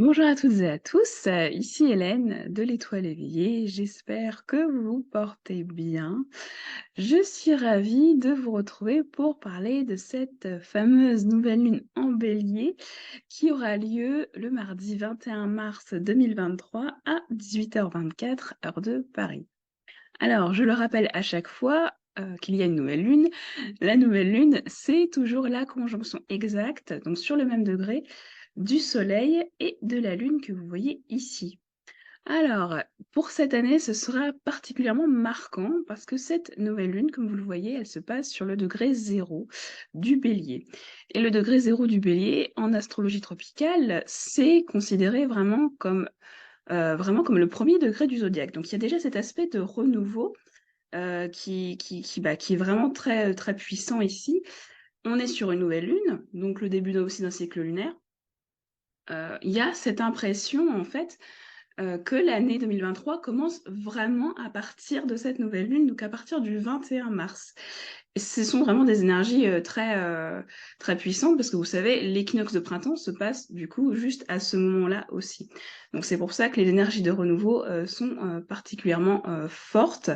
Bonjour à toutes et à tous, ici Hélène de l'Étoile éveillée. J'espère que vous vous portez bien. Je suis ravie de vous retrouver pour parler de cette fameuse nouvelle lune en Bélier qui aura lieu le mardi 21 mars 2023 à 18h24 heure de Paris. Alors, je le rappelle à chaque fois, qu'il y a une nouvelle lune. La nouvelle lune, c'est toujours la conjonction exacte, donc sur le même degré, du Soleil et de la Lune que vous voyez ici. Alors, pour cette année, ce sera particulièrement marquant parce que cette nouvelle lune, comme vous le voyez, elle se passe sur le degré 0 du Bélier. Et le degré 0 du Bélier, en astrologie tropicale, c'est considéré vraiment comme le premier degré du zodiaque. Donc il y a déjà cet aspect de renouveau qui est vraiment très, très puissant ici. On est sur une nouvelle lune, donc le début aussi d'un cycle lunaire. Il y a cette impression en fait, que l'année 2023 commence vraiment à partir de cette nouvelle lune, donc à partir du 21 mars. Et ce sont vraiment des énergies, très puissantes parce que vous savez, l'équinoxe de printemps se passe du coup juste à ce moment-là aussi. Donc c'est pour ça que les énergies de renouveau, sont, particulièrement, fortes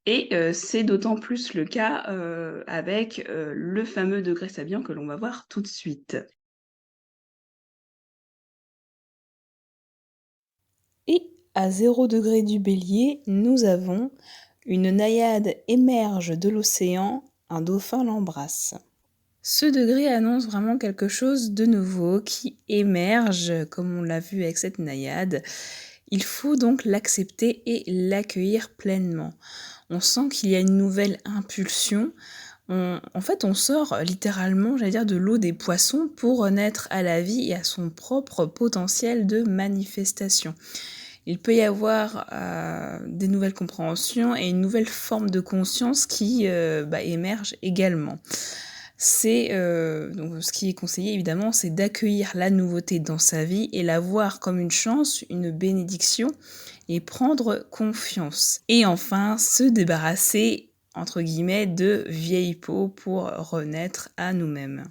et c'est d'autant plus le cas, avec, le fameux degré Sabian que l'on va voir tout de suite. Et à 0 degré du Bélier, nous avons une naïade émerge de l'océan, un dauphin l'embrasse. Ce degré annonce vraiment quelque chose de nouveau qui émerge, comme on l'a vu avec cette naïade. Il faut donc l'accepter et l'accueillir pleinement. On sent qu'il y a une nouvelle impulsion. En fait, on sort littéralement, j'allais dire, de l'eau des poissons pour naître à la vie et à son propre potentiel de manifestation. Il peut y avoir des nouvelles compréhensions et une nouvelle forme de conscience qui émerge également. Donc ce qui est conseillé évidemment, c'est d'accueillir la nouveauté dans sa vie et la voir comme une chance, une bénédiction et prendre confiance. Et enfin, se débarrasser entre guillemets de vieilles peaux pour renaître à nous-mêmes.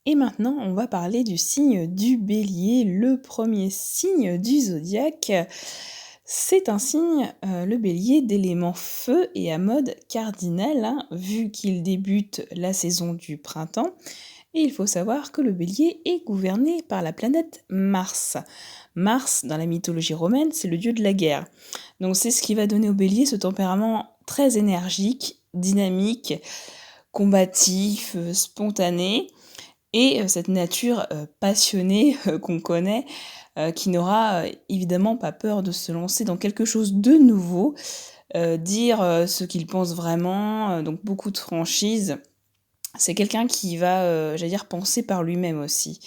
Et maintenant, on va parler du signe du Bélier, le premier signe du zodiaque. C'est un signe, le Bélier, d'élément feu et à mode cardinal, hein, vu qu'il débute la saison du printemps. Et il faut savoir que le Bélier est gouverné par la planète Mars. Mars, dans la mythologie romaine, c'est le dieu de la guerre. Donc c'est ce qui va donner au Bélier ce tempérament très énergique, dynamique, combatif, spontané. Et cette nature passionnée qu'on connaît, qui n'aura évidemment pas peur de se lancer dans quelque chose de nouveau, dire ce qu'il pense vraiment, donc beaucoup de franchise. C'est quelqu'un qui va, j'allais dire, penser par lui-même aussi,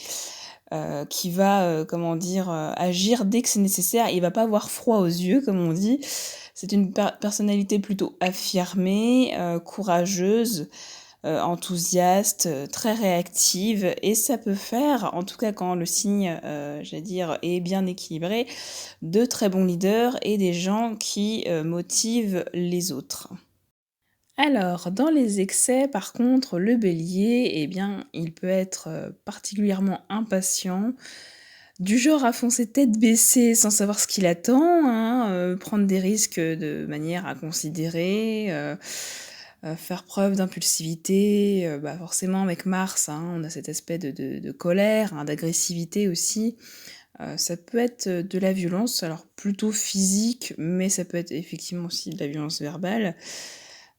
qui va, comment dire, agir dès que c'est nécessaire. Il va pas avoir froid aux yeux, comme on dit. C'est une personnalité plutôt affirmée, courageuse, enthousiaste, très réactive et ça peut faire, en tout cas quand le signe, j'allais dire, est bien équilibré, de très bons leaders et des gens qui, motivent les autres. Alors, dans les excès, par contre, le bélier, eh bien, il peut être, particulièrement impatient, du genre à foncer tête baissée sans savoir ce qu'il attend, hein, prendre des risques, de manière inconsidérée, faire preuve d'impulsivité, forcément avec Mars, hein, on a cet aspect de colère, hein, d'agressivité aussi. Ça peut être, de la violence, alors plutôt physique, mais ça peut être effectivement aussi de la violence verbale.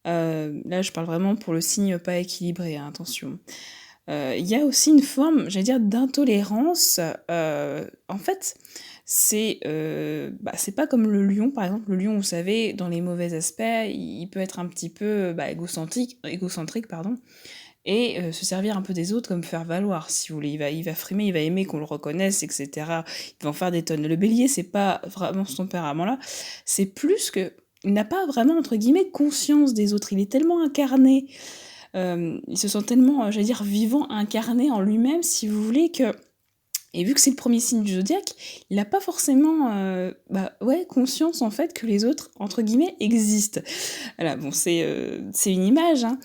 Là, je parle vraiment pour le signe pas équilibré, hein, attention. Il y a aussi une forme, j'allais dire, d'intolérance. En fait, c'est pas comme le lion, par exemple. Le lion, vous savez, dans les mauvais aspects, il peut être un petit peu égocentrique, pardon, et se servir un peu des autres comme faire valoir, si vous voulez. Il va frimer, il va aimer qu'on le reconnaisse, etc. Il va en faire des tonnes. Le bélier, c'est pas vraiment ce tempérament-là. C'est plus que il n'a pas vraiment, entre guillemets, conscience des autres. Il est tellement incarné, il se sent tellement, j'allais dire, vivant, incarné en lui-même, si vous voulez, que... Et vu que c'est le premier signe du zodiaque, il n'a pas forcément conscience, en fait, que les autres, entre guillemets, existent. Voilà, bon, c'est une image, hein,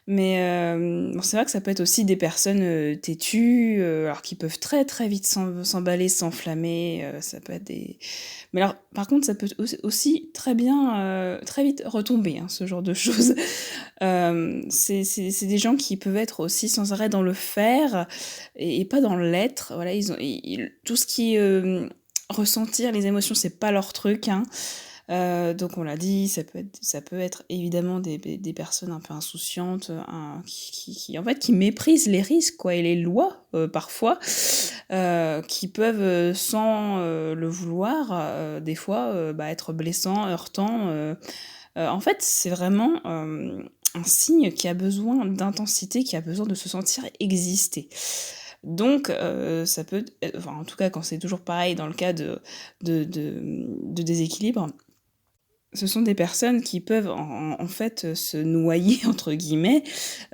Mais bon, c'est vrai que ça peut être aussi des personnes, têtues, alors qui peuvent très, très vite s'emballer, s'enflammer, ça peut être des mais alors, par contre, ça peut aussi très bien, très vite retomber, hein, ce genre de choses. C'est des gens qui peuvent être aussi sans arrêt dans le faire et pas dans l'être. Voilà, ils tout ce qui est, ressentir les émotions, c'est pas leur truc, hein. Donc on l'a dit, ça peut être évidemment des personnes un peu insouciantes, qui en fait, qui méprisent les risques, quoi, et les lois, parfois, qui peuvent, sans, le vouloir, des fois, bah, être blessants, heurtants, en fait, c'est vraiment, un signe qui a besoin d'intensité, qui a besoin de se sentir exister. Donc ça peut enfin, en tout cas, quand c'est toujours pareil dans le cas de déséquilibre, ce sont des personnes qui peuvent en fait, se «noyer» entre guillemets,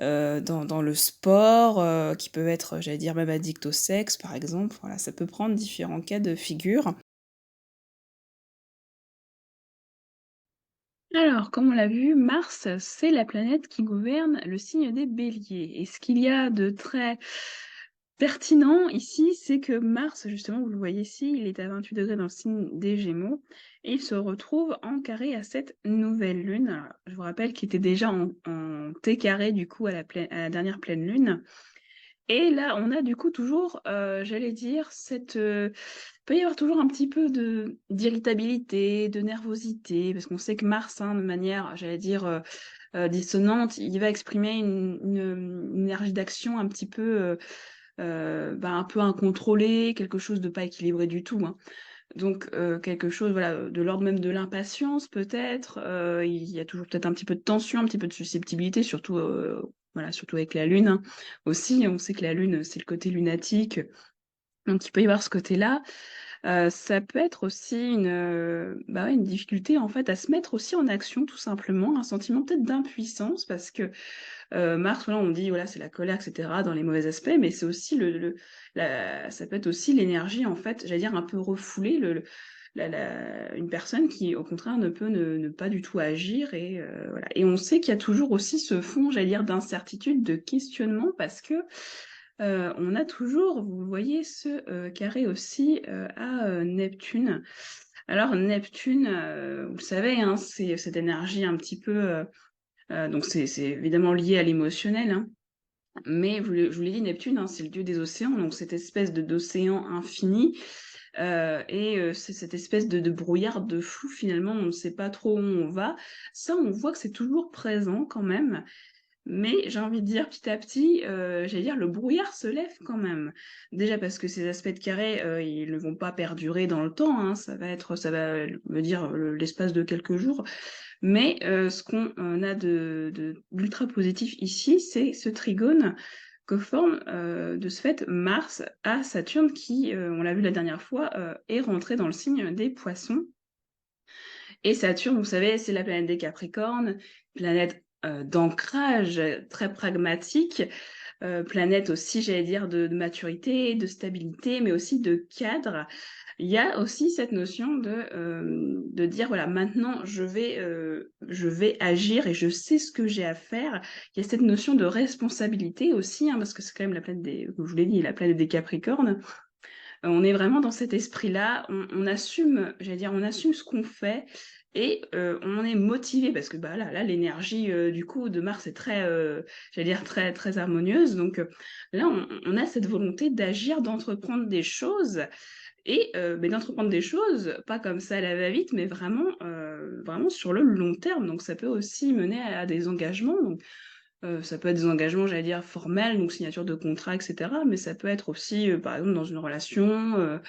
dans le sport, qui peuvent être, j'allais dire même addicts au sexe, par exemple. Voilà, ça peut prendre différents cas de figure. Alors, comme on l'a vu, Mars, c'est la planète qui gouverne le signe des Béliers. Et ce qu'il y a de très pertinent ici, c'est que Mars, justement, vous le voyez ici, il est à 28 degrés dans le signe des Gémeaux et il se retrouve en carré à cette nouvelle lune. Alors, je vous rappelle qu'il était déjà en T carré, du coup, à la dernière pleine lune. Et là, on a du coup toujours, j'allais dire, peut y avoir toujours un petit peu d'irritabilité, de nervosité, parce qu'on sait que Mars, hein, de manière, j'allais dire, dissonante, il va exprimer une énergie d'action un petit peu, bah, un peu incontrôlée, quelque chose de pas équilibré du tout, hein. Donc quelque chose, voilà, de l'ordre même de l'impatience peut-être, il y a toujours peut-être un petit peu de tension, un petit peu de susceptibilité, surtout, voilà, surtout avec la lune, hein. Aussi, on sait que la lune, c'est le côté lunatique, donc il peut y avoir ce côté-là. Ça peut être aussi bah, ouais, une difficulté, en fait, à se mettre aussi en action tout simplement, un sentiment peut-être d'impuissance parce que Mars, voilà, on dit, voilà, c'est la colère et cetera dans les mauvais aspects, mais c'est aussi le la ça peut être aussi l'énergie, en fait, j'allais dire un peu refoulée, le la une personne qui, au contraire, ne peut ne pas du tout agir et voilà. Et on sait qu'il y a toujours aussi ce fond, j'allais dire, d'incertitude, de questionnement parce que, on a toujours, vous voyez, ce, carré aussi, à, Neptune. Alors Neptune, vous le savez, hein, c'est cette énergie un petit peu, donc c'est évidemment lié à l'émotionnel, hein, mais je vous l'ai dit, Neptune, hein, c'est le dieu des océans, donc cette espèce d'océan infini, c'est cette espèce de brouillard, de flou finalement, on ne sait pas trop où on va. Ça, on voit que c'est toujours présent quand même, mais j'ai envie de dire petit à petit, j'allais dire le brouillard se lève quand même. Déjà parce que ces aspects de carré, ils ne vont pas perdurer dans le temps, hein, ça va me dire, l'espace de quelques jours. Mais, ce qu'on, a d'ultra positif ici, c'est ce trigone que forme, de ce fait Mars à Saturne qui, on l'a vu la dernière fois, est rentré dans le signe des Poissons. Et Saturne, vous savez, c'est la planète des Capricornes, planète, d'ancrage, très pragmatique, planète aussi, j'allais dire, de maturité, de stabilité, mais aussi de cadre. Il y a aussi cette notion de dire: «Voilà, maintenant je vais agir et je sais ce que j'ai à faire». Il y a cette notion de responsabilité aussi, hein, parce que c'est quand même la planète des comme je vous l'ai dit, la planète des Capricornes. On est vraiment dans cet esprit-là, on assume, j'allais dire, on assume ce qu'on fait et on est motivé parce que, bah, là l'énergie, du coup de Mars est très, j'allais dire très très harmonieuse donc là on a cette volonté d'agir, d'entreprendre des choses et beh, d'entreprendre des choses, pas comme ça à la va-vite, mais vraiment, vraiment sur le long terme donc ça peut aussi mener à des engagements donc ça peut être des engagements, j'allais dire formels, donc signature de contrat et cetera, mais ça peut être aussi, par exemple dans une relation,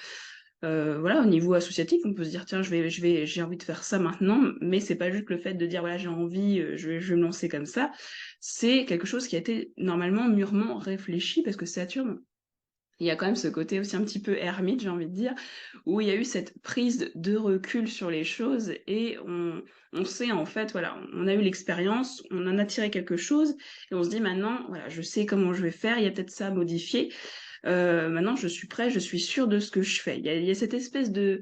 voilà, au niveau associatif, on peut se dire: «Tiens, j'ai envie de faire ça maintenant», mais c'est pas juste le fait de dire: «Voilà, j'ai envie, je vais me lancer comme ça». C'est quelque chose qui a été normalement mûrement réfléchi parce que Saturne, il y a quand même ce côté aussi un petit peu ermite, j'ai envie de dire, où il y a eu cette prise de recul sur les choses et on sait en fait, voilà, on a eu l'expérience, on en a tiré quelque chose et on se dit: «Maintenant, voilà, je sais comment je vais faire, il y a peut-être ça à modifier. Maintenant je suis prêt, je suis sûr de ce que je fais». Il y a cette espèce de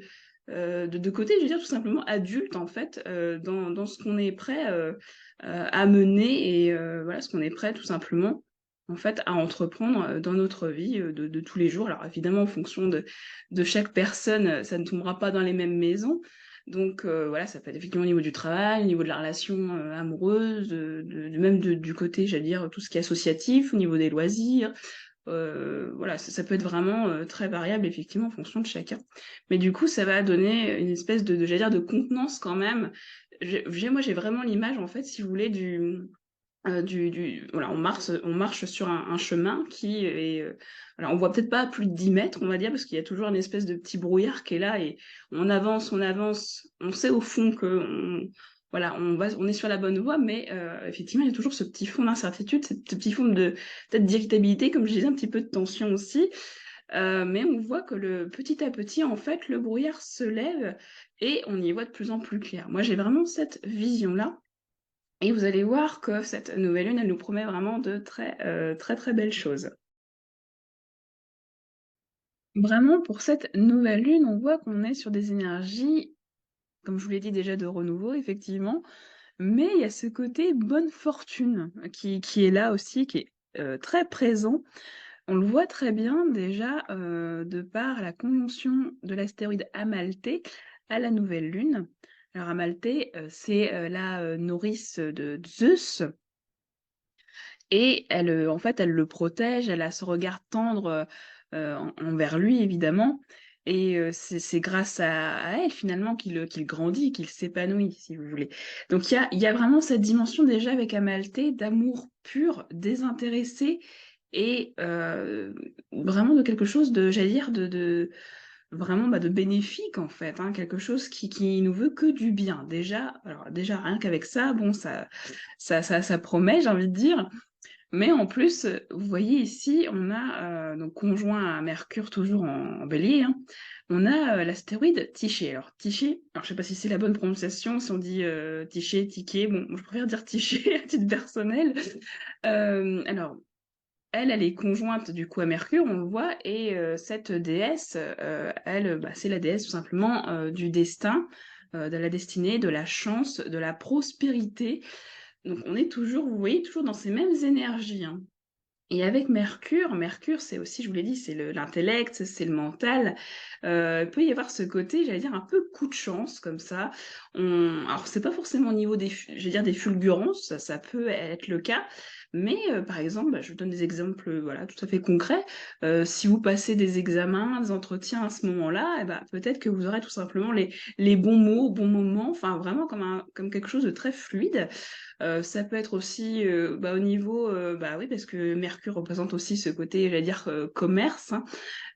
côté, je veux dire tout simplement adulte en fait, dans ce qu'on est prêt, à mener et voilà, ce qu'on est prêt tout simplement, en fait, à entreprendre, dans notre vie, de tous les jours. Alors évidemment, en fonction de chaque personne, ça ne tombera pas dans les mêmes maisons. Donc voilà, ça peut être effectivement au niveau du travail, au niveau de la relation, amoureuse, même du côté, j'allais dire, tout ce qui est associatif, au niveau des loisirs. Voilà, ça peut être vraiment, très variable effectivement en fonction de chacun. Mais du coup, ça va donner une espèce j'allais dire de contenance quand même. J'ai vraiment l'image en fait, si vous voulez, voilà, on marche sur un chemin qui est, voilà, on voit peut-être pas plus de 10 mètres, on va dire, parce qu'il y a toujours une espèce de petit brouillard qui est là et on avance, on sait au fond voilà, on est sur la bonne voie, mais effectivement, il y a toujours ce petit fond d'incertitude, ce petit fond de peut-être d'irritabilité, comme je disais, un petit peu de tension aussi. Mais on voit que petit à petit, en fait, le brouillard se lève et on y voit de plus en plus clair. Moi, j'ai vraiment cette vision-là. Et vous allez voir que cette nouvelle lune, elle nous promet vraiment de très, très belles choses. Vraiment, pour cette nouvelle lune, on voit qu'on est sur des énergies, comme je vous l'ai dit déjà, de renouveau, effectivement, mais il y a ce côté bonne fortune qui est là aussi, qui est très présent. On le voit très bien déjà de par la conjonction de l'astéroïde Amalthée à la nouvelle lune. Alors Amalthée, c'est la nourrice de Zeus. Et elle, en fait, elle le protège, elle a ce regard tendre, envers lui évidemment et c'est grâce à elle finalement qu'il grandit, qu'il s'épanouit, si vous voulez. Donc il y a vraiment cette dimension déjà avec Amalthée d'amour pur, désintéressé et vraiment de quelque chose de j'allais dire de vraiment, bah, de bénéfique en fait, hein, quelque chose qui nous veut que du bien. Déjà rien qu'avec ça, bon ça promet, j'ai envie de dire. Mais en plus, vous voyez ici, on a, donc conjoint à Mercure toujours en Bélier, hein, on a, l'astéroïde Tyché. Alors Tyché, alors je sais pas si c'est la bonne prononciation, si on dit, Tyché, Tyché, bon, je préfère dire Tyché à titre personnel. Alors elle est conjointe du coup à Mercure, on le voit et cette déesse, elle, bah, c'est la déesse tout simplement, du destin, de la destinée, de la chance, de la prospérité. Donc on est toujours, vous voyez, toujours dans ces mêmes énergies, hein. Et avec Mercure, c'est aussi, je vous l'ai dit, c'est l'intellect, c'est le mental. Il peut y avoir ce côté, j'allais dire, un peu coup de chance, comme ça. Alors, c'est pas forcément au niveau j'allais dire, des fulgurances, ça peut être le cas. Mais, par exemple, bah, je vous donne des exemples, voilà, tout à fait concrets. Si vous passez des examens, des entretiens à ce moment-là, eh ben, peut-être que vous aurez tout simplement les bons mots au bon moment, enfin, vraiment comme quelque chose de très fluide. Ça peut être aussi, bah, au niveau, bah, oui, parce que Mercure représente aussi ce côté, j'allais dire, commerce, hein.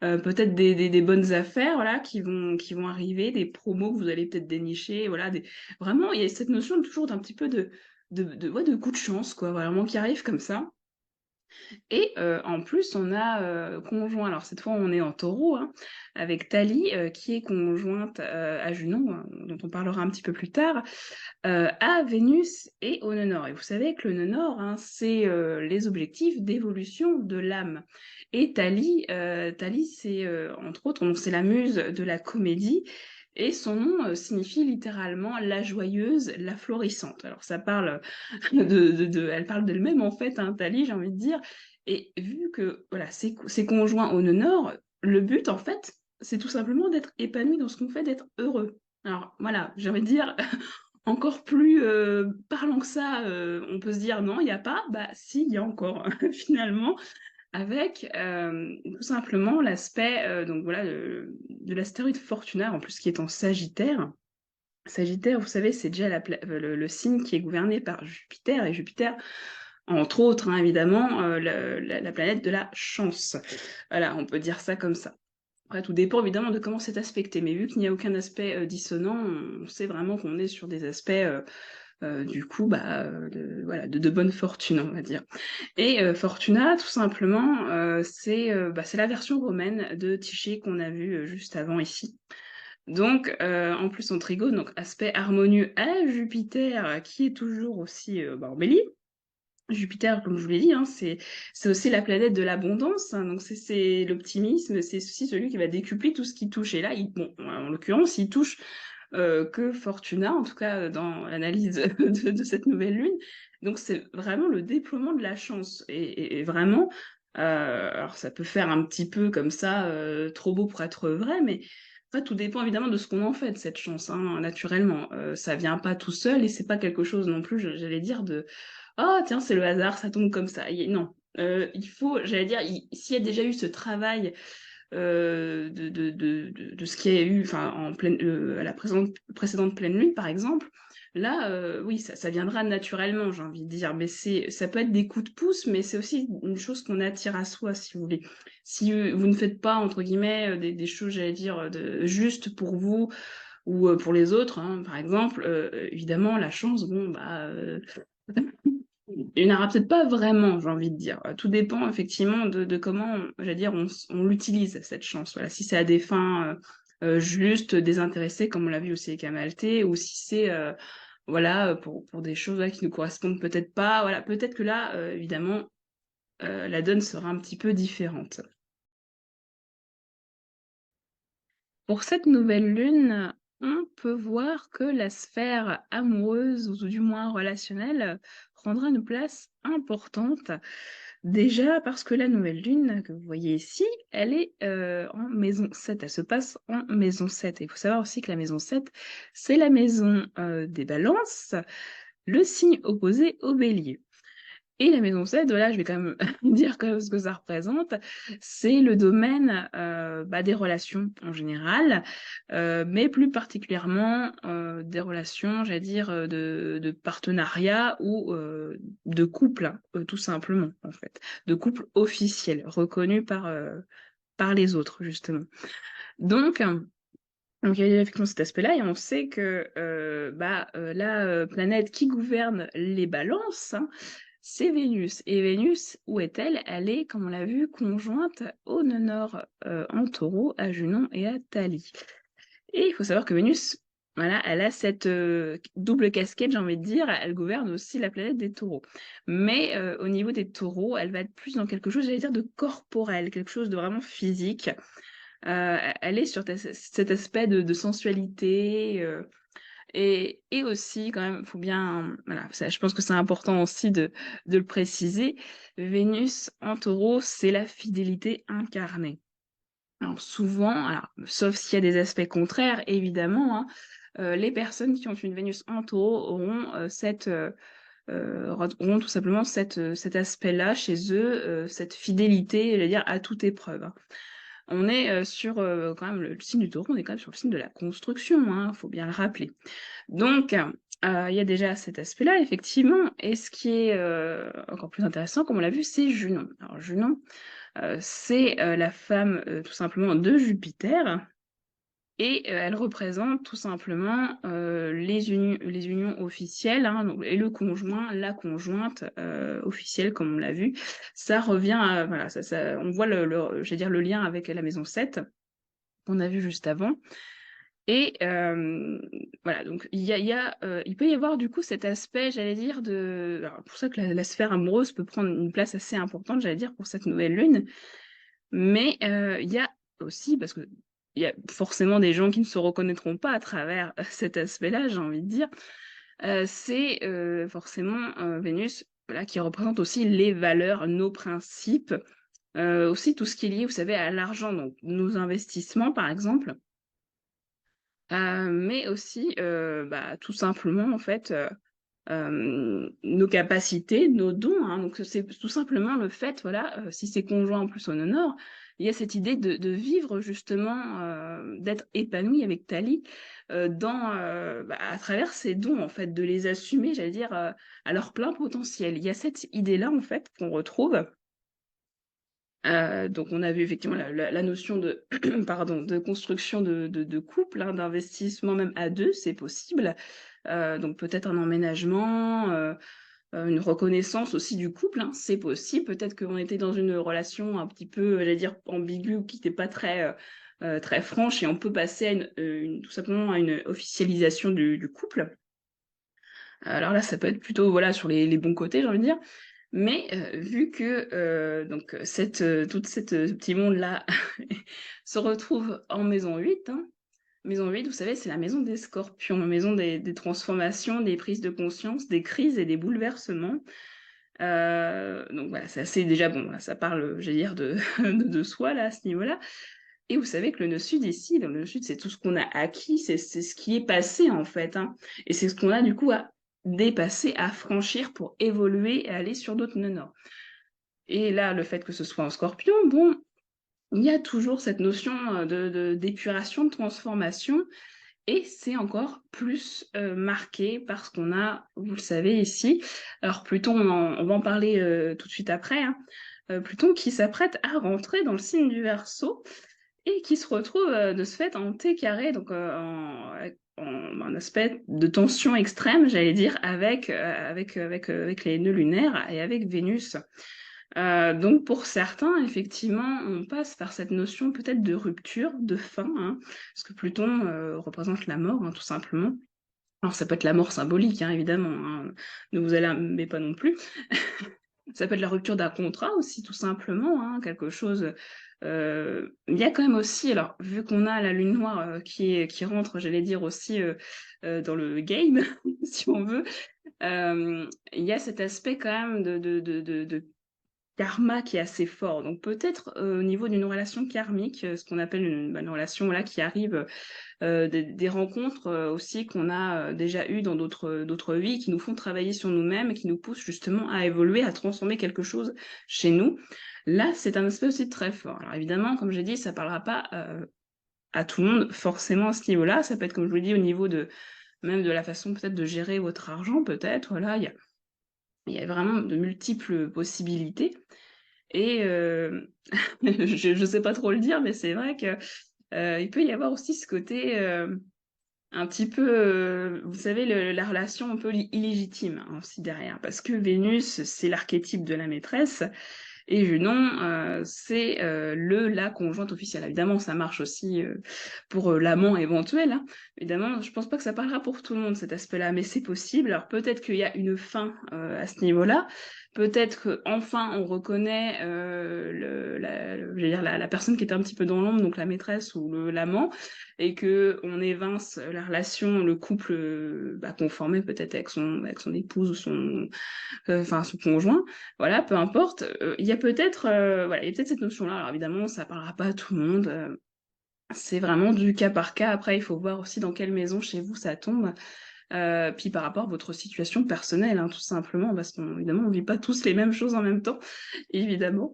Peut-être des bonnes affaires, voilà, qui vont arriver, des promos que vous allez peut-être dénicher, voilà, vraiment, il y a cette notion toujours d'un petit peu ouais, de coup de chance, quoi, vraiment qui arrive comme ça. Et en plus, on a, conjoint alors cette fois, on est en Taureau, hein, avec Thalie, qui est conjointe, à Junon, dont on parlera un petit peu plus tard, à Vénus et au nœud nord. Et vous savez que le nœud nord, hein, c'est les objectifs d'évolution de l'âme. Et Thalie, c'est entre autres, donc c'est la muse de la comédie. Et son nom signifie littéralement la joyeuse, la florissante. Alors ça parle elle parle d'elle-même en fait, hein, Thalie, j'ai envie de dire. Et vu que voilà, c'est conjoint au nœud nord, le but en fait, c'est tout simplement d'être épanoui dans ce qu'on fait, d'être heureux. Alors voilà, j'ai envie de dire, encore plus parlant que ça, on peut se dire non, il n'y a pas. Bah si, il y a encore finalement, avec tout simplement l'aspect donc voilà de l'astéroïde Fortuna, en plus qui est en Sagittaire. Sagittaire, vous savez, c'est déjà le signe qui est gouverné par Jupiter, et Jupiter, entre autres, hein, évidemment, la planète de la chance. Voilà, on peut dire ça comme ça. Après, tout dépend évidemment de comment c'est aspecté, mais vu qu'il n'y a aucun aspect dissonant, on sait vraiment qu'on est sur des aspects, du coup, bah, voilà, de bonne fortune, on va dire. Et Fortuna, tout simplement, c'est la version romaine de Tyché qu'on a vu juste avant ici. Donc, en plus en trigone, donc aspect harmonieux à Jupiter, qui est toujours aussi bah, en Bélier. Jupiter, comme je vous l'ai dit, hein, c'est aussi la planète de l'abondance, hein, donc c'est l'optimisme, c'est aussi celui qui va décupler tout ce qui touche. Et là, bon, en l'occurrence, il touche que Fortuna, en tout cas, dans l'analyse de cette nouvelle lune. Donc c'est vraiment le déploiement de la chance et vraiment, alors ça peut faire un petit peu comme ça, trop beau pour être vrai, mais après tout dépend évidemment de ce qu'on en fait de cette chance, hein, naturellement. Ça vient pas tout seul et c'est pas quelque chose non plus, j'allais dire de: «Oh tiens, c'est le hasard, ça tombe comme ça». Non, il faut, j'allais dire, s'il y a déjà eu ce travail, de ce qu'il y a eu, enfin, en pleine, à la précédente pleine lune, par exemple, là, oui, ça viendra naturellement, j'ai envie de dire. Mais ça peut être des coups de pouce, mais c'est aussi une chose qu'on attire à soi, si vous voulez. Si vous ne faites pas, entre guillemets, des choses, j'allais dire, juste pour vous ou pour les autres, hein, par exemple, évidemment, la chance, bon, bah, il n'y en aura peut-être pas vraiment, j'ai envie de dire. Tout dépend effectivement de comment, j'allais dire, on l'utilise, cette chance. Voilà, si c'est à des fins justes, désintéressées, comme on l'a vu aussi avec Amalthée, ou si c'est voilà, pour des choses, ouais, qui ne correspondent peut-être pas. Voilà, peut-être que là, évidemment, la donne sera un petit peu différente. Pour cette nouvelle lune, on peut voir que la sphère amoureuse, ou du moins relationnelle, prendra une place importante. Déjà parce que la nouvelle lune que vous voyez ici, elle est, en maison 7. Elle se passe en maison 7. Et il faut savoir aussi que la maison 7, c'est la maison, des Balances, le signe opposé au Bélier. Et la maison 7, voilà, je vais quand même dire quand même ce que ça représente. C'est le domaine, bah, des relations en général, mais plus particulièrement, des relations, j'allais dire, de partenariat ou, de couple, hein, tout simplement, en fait. De couple officiel, reconnu par les autres, justement. Donc il y a effectivement cet aspect-là et on sait que, bah, la, planète qui gouverne les Balances, hein, c'est Vénus. Et Vénus, où est-elle? Elle est, comme on l'a vu, conjointe au nœud nord, en Taureau, à Junon et à Thalie. Et il faut savoir que Vénus, voilà, elle a cette, double casquette, j'ai envie de dire, elle gouverne aussi la planète des Taureaux. Mais, au niveau des Taureaux, elle va être plus dans quelque chose, j'allais dire, de corporel, quelque chose de vraiment physique. Elle est sur cet aspect de sensualité, et aussi quand même, faut bien, voilà, ça je pense que c'est important aussi de le préciser, Vénus en Taureau, c'est la fidélité incarnée. Alors souvent, alors sauf s'il y a des aspects contraires évidemment, hein, les personnes qui ont une Vénus en Taureau auront, auront tout simplement cet aspect-là chez eux, cette fidélité, j'allais dire à toute épreuve, hein. On est, sur, quand même le signe du Taureau, on est quand même sur le signe de la construction, hein, faut bien le rappeler. Donc, il y a déjà cet aspect-là effectivement et ce qui est, encore plus intéressant comme on l'a vu, c'est Junon. Alors Junon, c'est, la femme, tout simplement de Jupiter et elle représente tout simplement, les unions officielles, hein, donc et le conjoint, la conjointe, officielle comme on l'a vu. Ça revient à voilà, ça on voit j'allais dire le lien avec la maison 7 qu'on a vu juste avant et voilà, donc il peut y avoir du coup cet aspect, j'allais dire de alors pour ça que la sphère amoureuse peut prendre une place assez importante, j'allais dire, pour cette nouvelle lune. Mais il y a aussi parce qu'il y a forcément des gens qui ne se reconnaîtront pas à travers cet aspect-là, j'ai envie de dire. C'est, forcément, Vénus, voilà, qui représente aussi les valeurs, nos principes, aussi tout ce qui est lié, vous savez, à l'argent, donc nos investissements, par exemple. Mais aussi, bah, tout simplement, en fait, nos capacités, nos dons, hein. Donc c'est tout simplement le fait, voilà, si c'est conjoint en plus on honore, il y a cette idée de vivre justement, d'être épanoui avec Thalie, dans, bah, à travers ses dons, en fait, de les assumer, j'allais dire, à leur plein potentiel. Il y a cette idée-là, en fait, qu'on retrouve. Donc on a vu effectivement la notion de pardon, de construction de couple, hein, d'investissement même à 2, c'est possible. Donc peut-être un emménagement, une reconnaissance aussi du couple, hein, c'est possible. Peut-être qu'on était dans une relation un petit peu, j'allais dire ambiguë ou qui n'était pas très franche et on peut passer à tout simplement à une officialisation du couple. Alors là, ça peut être plutôt, voilà, sur les bons côtés, j'ai envie de dire. Mais vu que, donc toute cette, petit monde-là se retrouve en maison 8, hein, Maison 8, vous savez, c'est la maison des scorpions, la maison des transformations, des prises de conscience, des crises et des bouleversements. Donc voilà, c'est assez déjà bon, là, ça parle, j'allais dire de de soi là, à ce niveau-là. Et vous savez que le nœud sud ici, dans le nœud sud, c'est tout ce qu'on a acquis, c'est ce qui est passé en fait, hein. Et c'est ce qu'on a du coup à dépasser, à franchir pour évoluer et aller sur d'autres nœuds nord. Et là, le fait que ce soit en scorpion, bon, il y a toujours cette notion d'épuration, de transformation, et c'est encore plus marqué par ce qu'on a, vous le savez, ici. Alors Pluton, on va en parler tout de suite après, hein. Pluton qui s'apprête à rentrer dans le signe du Verseau et qui se retrouve de ce fait en T carré, donc en un aspect de tension extrême, j'allais dire, avec les nœuds lunaires et avec Vénus. Donc pour certains, effectivement, on passe par cette notion peut-être de rupture, de fin, hein, parce que Pluton représente la mort, hein, tout simplement. Alors ça peut être la mort symbolique, hein, évidemment, hein, ne vous alarmez pas non plus. Ça peut être la rupture d'un contrat aussi, tout simplement, hein, quelque chose. Il y a quand même aussi, alors vu qu'on a la lune noire qui rentre, j'allais dire aussi dans le game, si on veut, il y a cet aspect quand même de karma qui est assez fort. Donc peut-être au niveau d'une relation karmique, ce qu'on appelle une relation là qui arrive, des rencontres aussi qu'on a déjà eues dans d'autres vies, qui nous font travailler sur nous-mêmes et qui nous poussent justement à évoluer, à transformer quelque chose chez nous. Là, c'est un aspect aussi très fort. Alors évidemment, comme j'ai dit, ça parlera pas à tout le monde forcément à ce niveau-là. Ça peut être, comme je vous l'ai dit, au niveau de même de la façon peut-être de gérer votre argent, peut-être. Voilà, il y a vraiment de multiples possibilités. Et je ne sais pas trop le dire, mais c'est vrai que il peut y avoir aussi ce côté un petit peu, vous savez, la relation un peu illégitime hein, aussi derrière, parce que Vénus, c'est l'archétype de la maîtresse, et Junon, c'est la conjointe officielle. Évidemment, ça marche aussi pour l'amant éventuel, hein. Évidemment, je pense pas que ça parlera pour tout le monde, cet aspect-là, mais c'est possible. Alors peut-être qu'il y a une fin à ce niveau-là. Peut-être qu'enfin on reconnaît je veux dire, la personne qui était un petit peu dans l'ombre, donc la maîtresse ou l'amant, et que on évince la relation, le couple qu'on formait peut-être avec son épouse ou son conjoint, voilà, peu importe. Il y a peut-être voilà, il y a peut-être cette notion-là. Alors évidemment, ça parlera pas à tout le monde. C'est vraiment du cas par cas. Après, il faut voir aussi dans quelle maison chez vous ça tombe. Puis par rapport à votre situation personnelle, hein, tout simplement, parce qu'évidemment, on vit pas tous les mêmes choses en même temps, évidemment.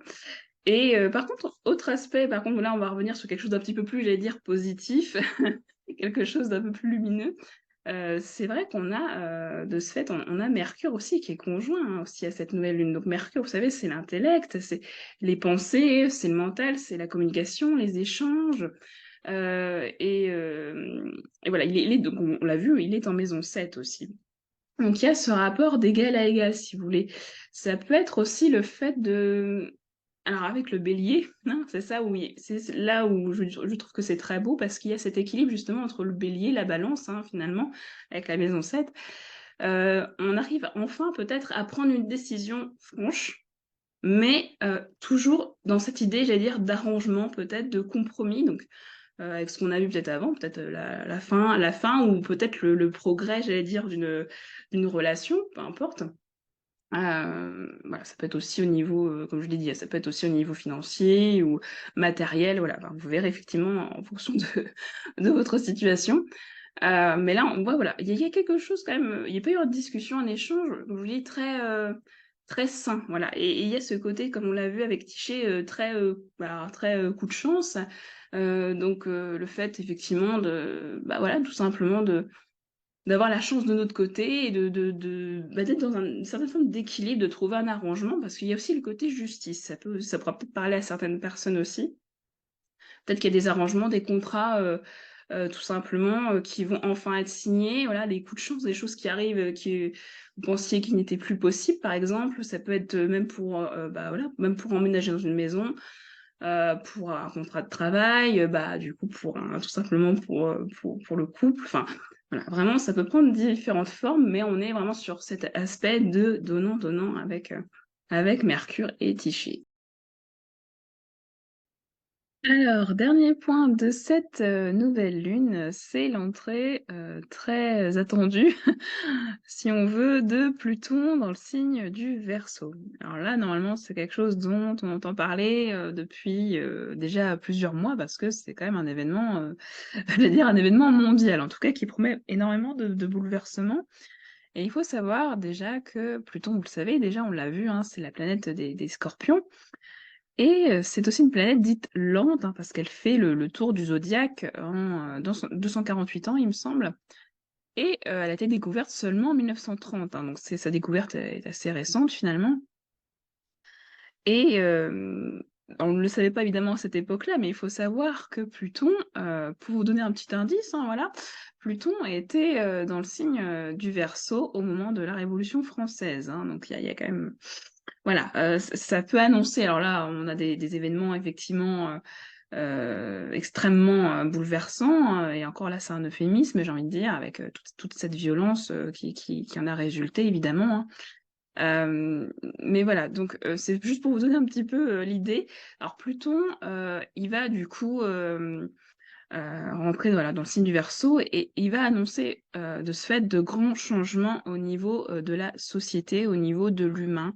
Et par contre, autre aspect, par contre, là, on va revenir sur quelque chose d'un petit peu plus, j'allais dire, positif, quelque chose d'un peu plus lumineux. C'est vrai qu'on a, de ce fait, on a Mercure aussi qui est conjoint, hein, aussi à cette nouvelle lune. Donc Mercure, vous savez, c'est l'intellect, c'est les pensées, c'est le mental, c'est la communication, les échanges. Et voilà, donc on l'a vu, il est en maison 7 aussi. Donc il y a ce rapport d'égal à égal, si vous voulez. Ça peut être aussi le fait de alors avec le bélier, hein, c'est ça où c'est là où je trouve que c'est très beau parce qu'il y a cet équilibre justement entre le bélier, la balance, hein, finalement, avec la maison 7. On arrive enfin peut-être à prendre une décision franche, mais toujours dans cette idée, j'allais dire, d'arrangement, peut-être, de compromis, donc avec ce qu'on a vu peut-être avant, peut-être la fin ou peut-être le progrès, j'allais dire, d'une relation, peu importe. Voilà, ça peut être aussi au niveau, comme je l'ai dit, ça peut être aussi au niveau financier ou matériel, voilà. Ben, vous verrez effectivement en fonction de votre situation. Mais là, on voit, voilà, il y a quelque chose quand même, il peut y avoir de discussion, un échange, comme je vous dis, très sain, voilà. Et il y a ce côté, comme on l'a vu avec Tiché, très coup de chance. Donc le fait effectivement voilà, tout simplement d'avoir la chance de notre côté et d'être dans une certaine forme d'équilibre, de trouver un arrangement, parce qu'il y a aussi le côté justice. Ça pourra peut-être parler à certaines personnes aussi. Peut-être qu'il y a des arrangements, des contrats, tout simplement, qui vont enfin être signés. Voilà, des coups de chance, des choses qui arrivent, qui vous pensiez qu'ils n'étaient plus possibles, par exemple. Ça peut être même voilà, même pour emménager dans une maison, pour un contrat de travail, du coup, tout simplement pour le couple. Enfin, voilà, vraiment, ça peut prendre différentes formes, mais on est vraiment sur cet aspect de donnant-donnant avec Mercure et Tyché. Alors, dernier point de cette, nouvelle lune, c'est l'entrée, très attendue, si on veut, de Pluton dans le signe du Verseau. Alors là, normalement, c'est quelque chose dont on entend parler, depuis, déjà plusieurs mois parce que c'est quand même un événement, je vais dire un événement mondial, en tout cas qui promet énormément de bouleversements et il faut savoir déjà que Pluton, vous le savez, déjà on l'a vu, hein, c'est la planète des Scorpions et c'est aussi une planète dite lente, hein, parce qu'elle fait le tour du zodiaque en, dans son 248 ans, il me semble et elle a été découverte seulement en 1930, hein, donc c'est sa découverte est assez récente finalement et on ne le savait pas évidemment à cette époque-là, mais il faut savoir que Pluton, pour vous donner un petit indice, hein, voilà, Pluton était, dans le signe, du Verseau au moment de la Révolution française, hein, donc il y a quand même voilà, ça peut annoncer alors là, on a des événements effectivement, extrêmement, bouleversants, et encore là, c'est un euphémisme, j'ai envie de dire, avec, toute cette violence, qui en a résulté évidemment, hein. Mais voilà, donc c'est juste pour vous donner un petit peu, l'idée. Alors Pluton, il va du coup, rentrer voilà, dans le signe du Verseau et il va annoncer, de ce fait de grands changements au niveau, de la société, au niveau de l'humain.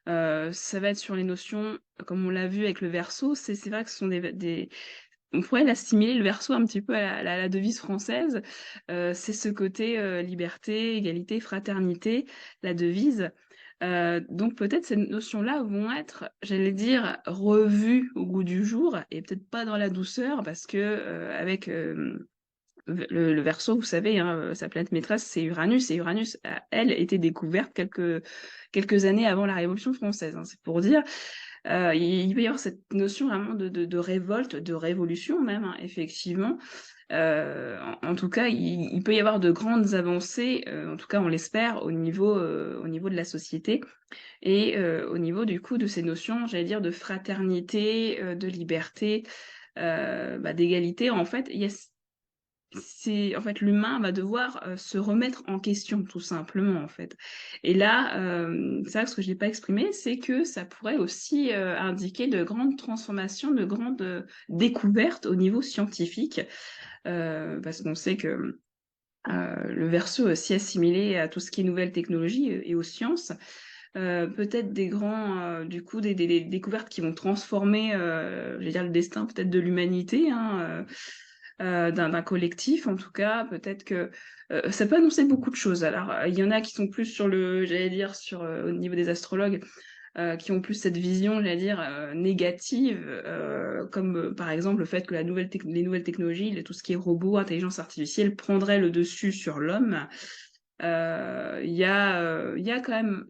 Ça va être sur les notions, comme on l'a vu avec le Verseau, c'est vrai que ce sont des on pourrait l'assimiler le Verseau un petit peu à la devise française. C'est ce côté, liberté, égalité, fraternité, la devise. Donc peut-être ces notions-là vont être, j'allais dire, revues au goût du jour et peut-être pas dans la douceur parce que, avec, le Verseau, vous savez, hein, sa planète maîtresse, c'est Uranus et Uranus a, elle, été découverte quelques années avant la Révolution française, hein, c'est pour dire. Il peut y avoir cette notion vraiment de révolte, de révolution même, hein, effectivement. En tout cas, il peut y avoir de grandes avancées, en tout cas on l'espère, au niveau de la société et au niveau du coup de ces notions, j'allais dire de fraternité, de liberté, d'égalité. En fait, il y a c'est en fait, l'humain va devoir, se remettre en question, tout simplement, en fait. Et là, c'est vrai que ce que je n'ai pas exprimé, c'est que ça pourrait aussi, indiquer de grandes transformations, de grandes, découvertes au niveau scientifique. Parce qu'on sait que, le Verseau est aussi assimilé à tout ce qui est nouvelles technologies, et aux sciences. Peut-être des grands, du coup, des découvertes qui vont transformer, je vais dire le destin peut-être de l'humanité, hein, d'un collectif en tout cas. Peut-être que, ça peut annoncer beaucoup de choses. Alors, il y en a qui sont plus sur le j'allais dire sur, au niveau des astrologues, qui ont plus cette vision, j'allais dire, négative, comme, par exemple le fait que les nouvelles technologies, tout ce qui est robots, intelligence artificielle prendrait le dessus sur l'homme. Il y a quand même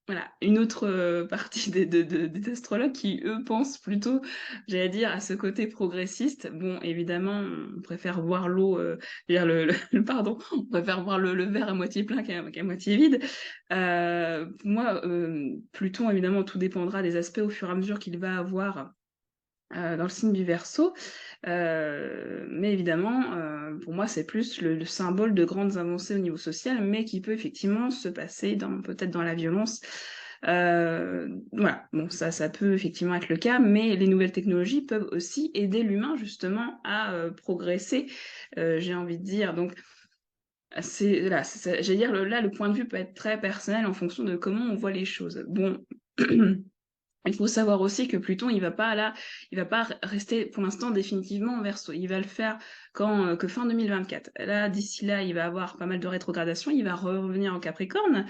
voilà, une autre, partie des astrologues qui, eux, pensent plutôt, j'allais dire, à ce côté progressiste. Bon, évidemment, on préfère voir l'eau, je veux dire pardon, on préfère voir le verre à moitié plein qu'à moitié vide. Pour moi, Pluton, évidemment, tout dépendra des aspects au fur et à mesure qu'il va avoir, dans le signe du Verseau. Mais évidemment, pour moi, c'est plus le symbole de grandes avancées au niveau social, mais qui peut effectivement se passer dans peut-être dans la violence. Voilà, bon ça peut effectivement être le cas, mais les nouvelles technologies peuvent aussi aider l'humain justement à, progresser, j'ai envie de dire. Donc c'est voilà, c'est ça j'allais dire le point de vue peut être très personnel en fonction de comment on voit les choses. Bon il faut savoir aussi que Pluton, il va pas rester pour l'instant définitivement en Verseau. Il va le faire quand que fin 2024. Là, d'ici là, il va avoir pas mal de rétrogradation. Il va revenir en Capricorne.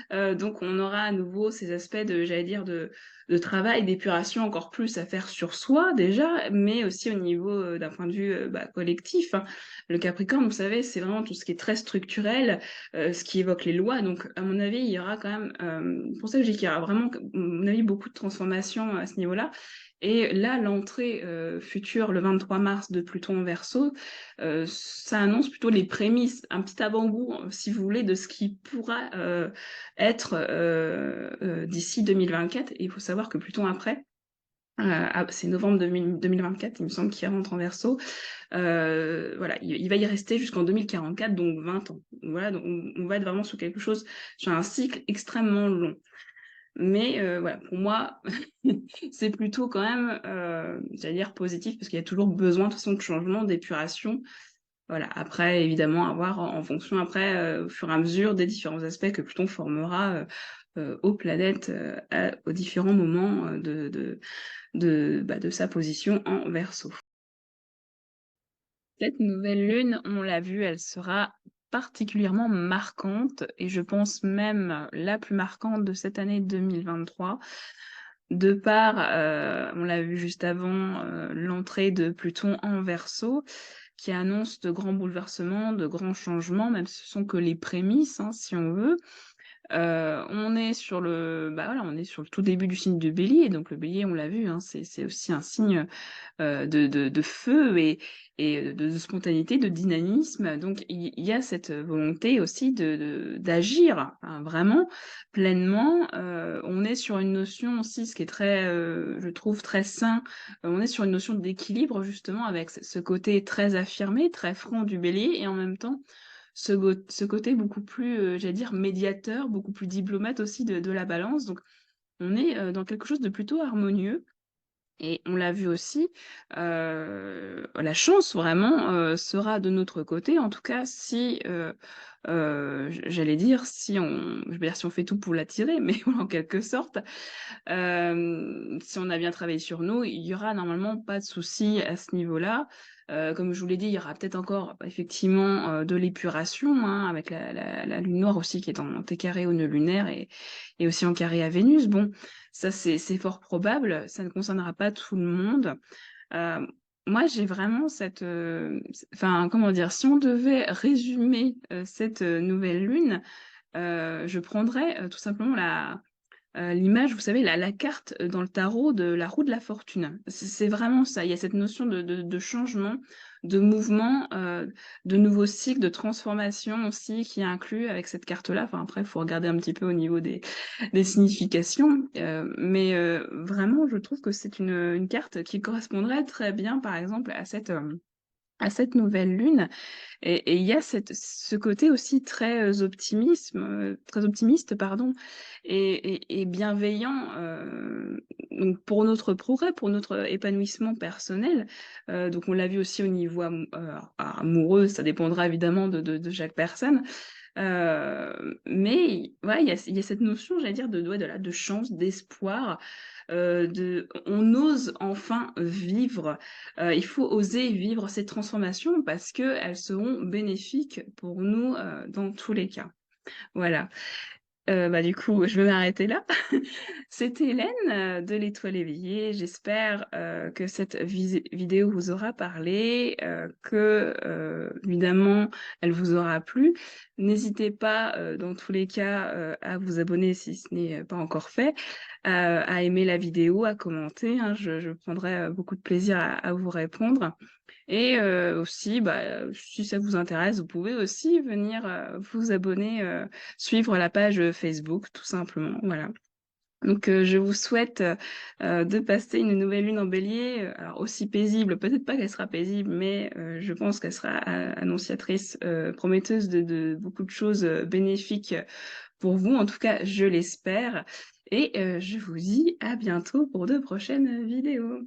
Donc on aura à nouveau ces aspects de, j'allais dire, de travail, d'épuration encore plus à faire sur soi déjà, mais aussi au niveau d'un point de vue collectif, hein. Le Capricorne, vous savez, c'est vraiment tout ce qui est très structurel, ce qui évoque les lois. Donc à mon avis, il y aura quand même, pour ça que je dis qu'il y aura vraiment, à mon avis, beaucoup de transformations à ce niveau-là. Et là, l'entrée future, le 23 mars, de Pluton en Verseau, ça annonce plutôt les prémices, un petit avant-goût, si vous voulez, de ce qui pourra être d'ici 2024. Et il faut savoir que Pluton après, c'est novembre 2024, il me semble qu'il rentre en Verseau. Voilà, il va y rester jusqu'en 2044, donc 20 ans. Voilà, donc on va être vraiment sur quelque chose, sur un cycle extrêmement long. Mais voilà, pour moi, c'est plutôt quand même, j'allais dire positif parce qu'il y a toujours besoin de toute façon de changement, d'épuration. Voilà, après évidemment à voir en fonction après, au fur et à mesure des différents aspects que Pluton formera, aux planètes, aux différents moments, de sa position en Verseau. Cette nouvelle lune, on l'a vu, elle sera particulièrement marquante et je pense même la plus marquante de cette année 2023, de par, on l'a vu juste avant, l'entrée de Pluton en Verseau, qui annonce de grands bouleversements, de grands changements, même si ce sont que les prémices, hein, si on veut. On est sur voilà, on est sur le tout début du signe du Bélier, donc le Bélier, on l'a vu, hein, c'est aussi un signe de feu et de spontanéité, de dynamisme. Donc il y a cette volonté aussi d'agir, hein, vraiment pleinement. On est sur une notion aussi, ce qui est très, je trouve très sain, on est sur une notion d'équilibre justement avec ce côté très affirmé, très franc du Bélier et en même temps ce côté beaucoup plus, j'allais dire médiateur, beaucoup plus diplomate aussi de la Balance. Donc on est, dans quelque chose de plutôt harmonieux et on l'a vu aussi, la chance vraiment, sera de notre côté, en tout cas si, j'allais dire si on je vais dire si on fait tout pour l'attirer, mais en quelque sorte, si on a bien travaillé sur nous, il y aura normalement pas de souci à ce niveau-là. Comme je vous l'ai dit, il y aura peut-être encore effectivement, de l'épuration, hein, avec la lune noire aussi qui est en T-carré au nœud lunaire et aussi en carré à Vénus. Bon, ça c'est fort probable, ça ne concernera pas tout le monde. Heu, Moi j'ai vraiment cette, enfin comment dire? Si on devait résumer, cette, nouvelle lune, je prendrais, tout simplement l'image, vous savez, la carte, dans le tarot de la roue de la fortune. C'est vraiment ça. Il y a cette notion de changement, de mouvement, de nouveaux cycles, de transformation aussi qui est inclus avec cette carte-là. Enfin après, il faut regarder un petit peu au niveau des significations, mais vraiment, je trouve que c'est une carte qui correspondrait très bien, par exemple, à cette nouvelle lune et il y a ce côté aussi très optimiste, pardon, et bienveillant, donc pour notre progrès, pour notre épanouissement personnel. Donc on l'a vu aussi au niveau amoureux, ça dépendra évidemment de chaque personne. Mais ouais, il y a cette notion, j'allais dire, de ouais, de chance, d'espoir, on ose enfin vivre. Il faut oser vivre ces transformations parce qu'elles seront bénéfiques pour nous, dans tous les cas. Voilà. Bah, du coup, je vais m'arrêter là. C'était Hélène, de l'Étoile éveillée. J'espère, que cette vidéo vous aura parlé, que, évidemment, elle vous aura plu. N'hésitez pas, dans tous les cas, à vous abonner si ce n'est, pas encore fait, à aimer la vidéo, à commenter, hein. Je prendrai, beaucoup de plaisir à vous répondre. Et aussi, bah, si ça vous intéresse, vous pouvez aussi venir, vous abonner, suivre la page, Facebook tout simplement, voilà. Donc je vous souhaite, de passer une nouvelle lune en Bélier, alors aussi paisible, peut-être pas qu'elle sera paisible, mais je pense qu'elle sera a annonciatrice, prometteuse de beaucoup de choses, bénéfiques, pour vous. En tout cas, je l'espère et je vous dis à bientôt pour de prochaines vidéos.